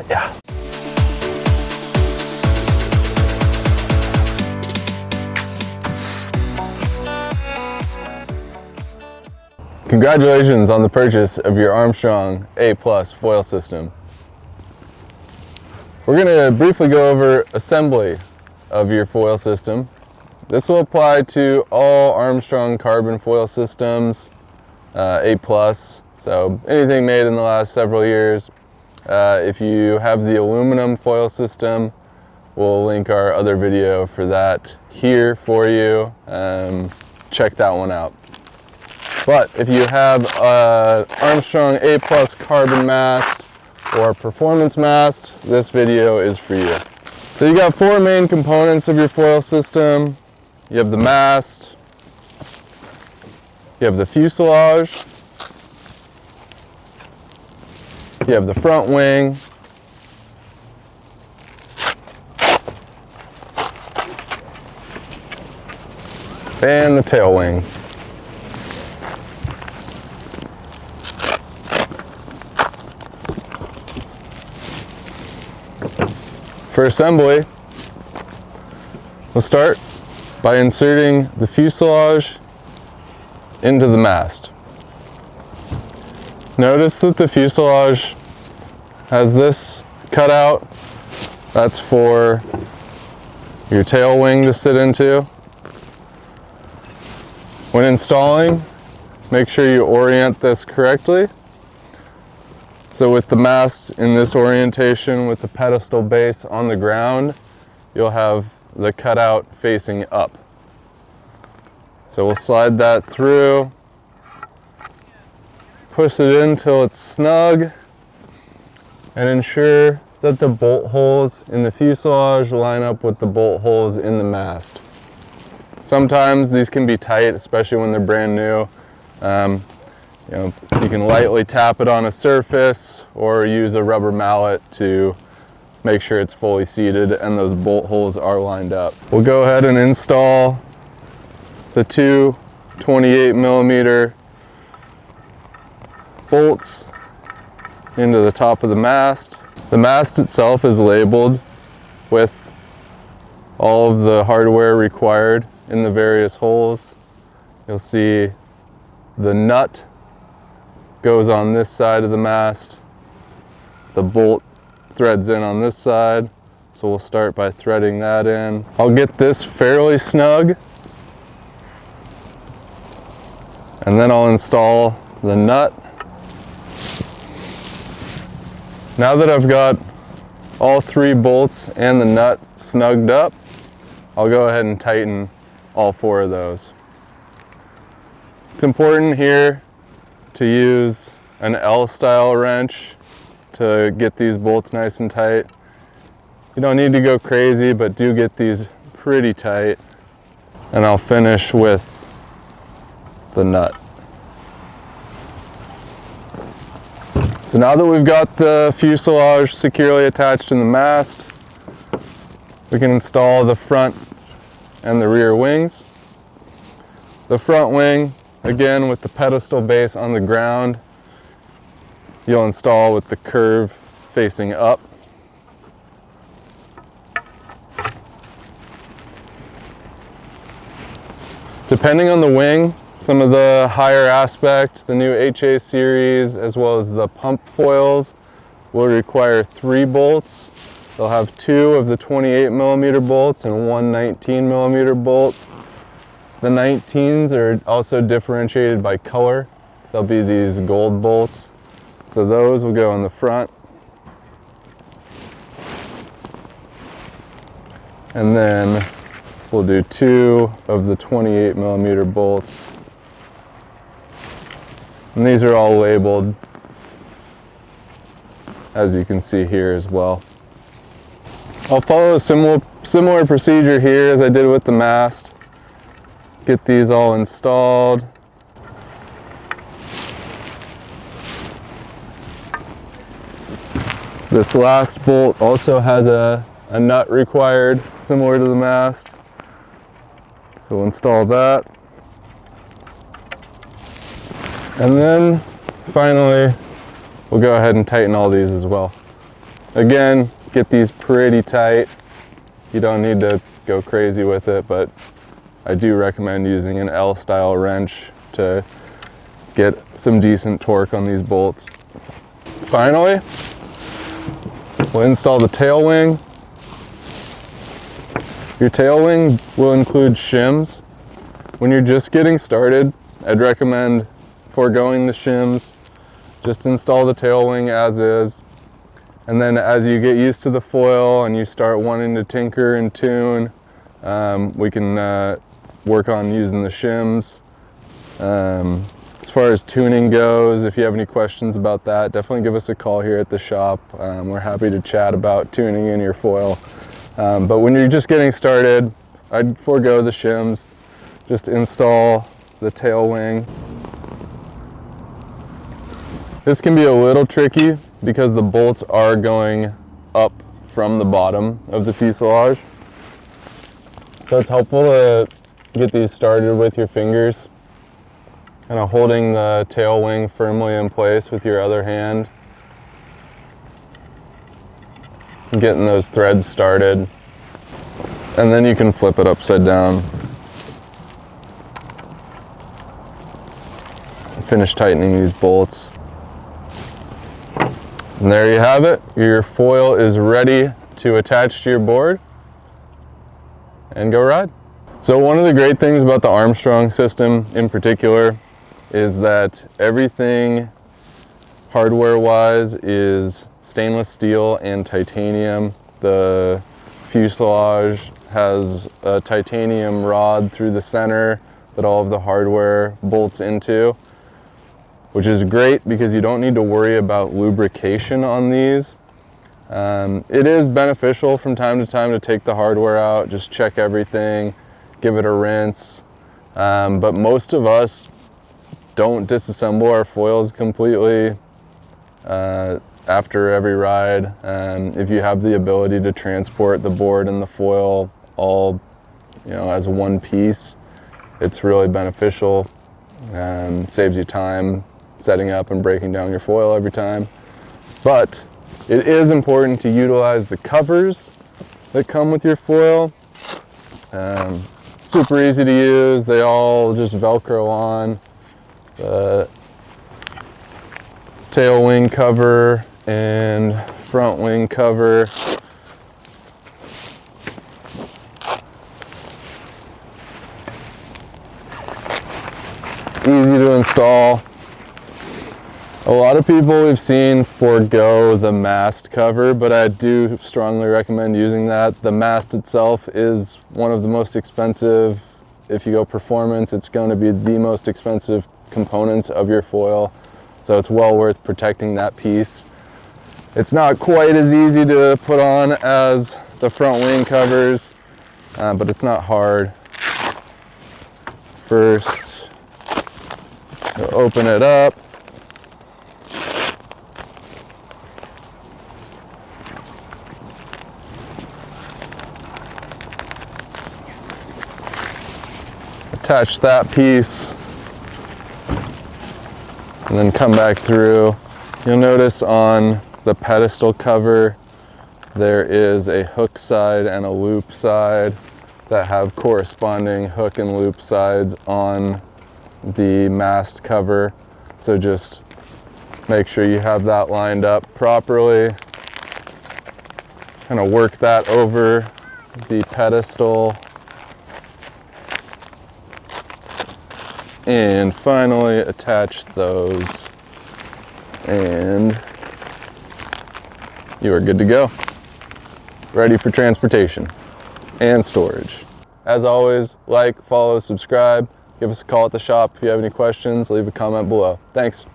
Yeah. Congratulations on the purchase of your Armstrong A+ foil system. We're going to briefly go over assembly of your foil system. This will apply to all Armstrong carbon foil systems, A+, so anything made in the last several years. If you have the aluminum foil system, we'll link our other video for that here for you. Check that one out. But if you have Armstrong A+ carbon mast or performance mast, this video is for you. So you got 4 main components of your foil system. You have the mast, you have the fuselage, you have the front wing, and the tail wing. For assembly, we'll start by inserting the fuselage into the mast. Notice that the fuselage has this cutout. That's for your tail wing to sit into. When installing, make sure you orient this correctly. So with the mast in this orientation with the pedestal base on the ground, you'll have the cutout facing up. So we'll slide that through, push it in till it's snug, and ensure that the bolt holes in the fuselage line up with the bolt holes in the mast. Sometimes these can be tight, especially when they're brand new. You can lightly tap it on a surface or use a rubber mallet to make sure it's fully seated and those bolt holes are lined up. We'll go ahead and install the 2 28mm bolts into the top of the mast. The mast itself is labeled with all of the hardware required in the various holes. You'll see the nut goes on this side of the mast. The bolt threads in on this side, so we'll start by threading that in. I'll get this fairly snug, and then I'll install the nut. Now that I've got all 3 bolts and the nut snugged up, I'll go ahead and tighten all 4 of those. It's important here to use an L-style wrench to get these bolts nice and tight. You don't need to go crazy, but do get these pretty tight. And I'll finish with the nut. So now that we've got the fuselage securely attached in the mast, we can install the front and the rear wings. The front wing, again with the pedestal base on the ground, you'll install with the curve facing up. Depending on the wing, some of the higher aspect, the new HA series, as well as the pump foils, will require 3 bolts. They'll have 2 of the 28mm bolts and 1 19mm bolt. The 19s are also differentiated by color. There'll be these gold bolts. So those will go in the front. And then we'll do 2 of the 28mm bolts. And these are all labeled, as you can see here as well. I'll follow a similar procedure here as I did with the mast. Get these all installed. This last bolt also has a nut required, similar to the mast. So we'll install that. And then finally, we'll go ahead and tighten all these as well. Again, get these pretty tight. You don't need to go crazy with it, but I do recommend using an L-style wrench to get some decent torque on these bolts. Finally, we'll install the tail wing. Your tail wing will include shims. When you're just getting started, I'd recommend foregoing the shims. Just install the tail wing as is. And then as you get used to the foil and you start wanting to tinker and tune, we can work on using the shims. As far as tuning goes, if you have any questions about that, definitely give us a call here at the shop. We're happy to chat about tuning in your foil. But when you're just getting started, I'd forego the shims. Just install the tail wing. This can be a little tricky because the bolts are going up from the bottom of the fuselage. So it's helpful to get these started with your fingers, kind of holding the tail wing firmly in place with your other hand. Getting those threads started. And then you can flip it upside down. Finish tightening these bolts. And there you have it. Your foil is ready to attach to your board and go ride. So one of the great things about the Armstrong system in particular is that everything hardware-wise is stainless steel and titanium. The fuselage has a titanium rod through the center that all of the hardware bolts into, which is great because you don't need to worry about lubrication on these. It is beneficial from time to time to take the hardware out, just check everything, give it a rinse. But most of us don't disassemble our foils completely after every ride. If you have the ability to transport the board and the foil all, as one piece, it's really beneficial. Saves you time setting up and breaking down your foil every time. But it is important to utilize the covers that come with your foil. Super easy to use. They all just Velcro on. The tail wing cover and front wing cover. Easy to install. A lot of people we've seen forego the mast cover, but I do strongly recommend using that. The mast itself is one of the most expensive. If you go performance, it's going to be the most expensive components of your foil. So it's well worth protecting that piece. It's not quite as easy to put on as the front wing covers, but it's not hard. First, you'll open it up. Attach that piece and then come back through. You'll notice on the pedestal cover there is a hook side and a loop side that have corresponding hook and loop sides on the mast cover. So just make sure you have that lined up properly. Kind of work that over the pedestal. And finally attach those, and you are good to go. Ready for transportation and storage. As always, like, follow, subscribe, give us a call at the shop if you have any questions, leave a comment below. Thanks.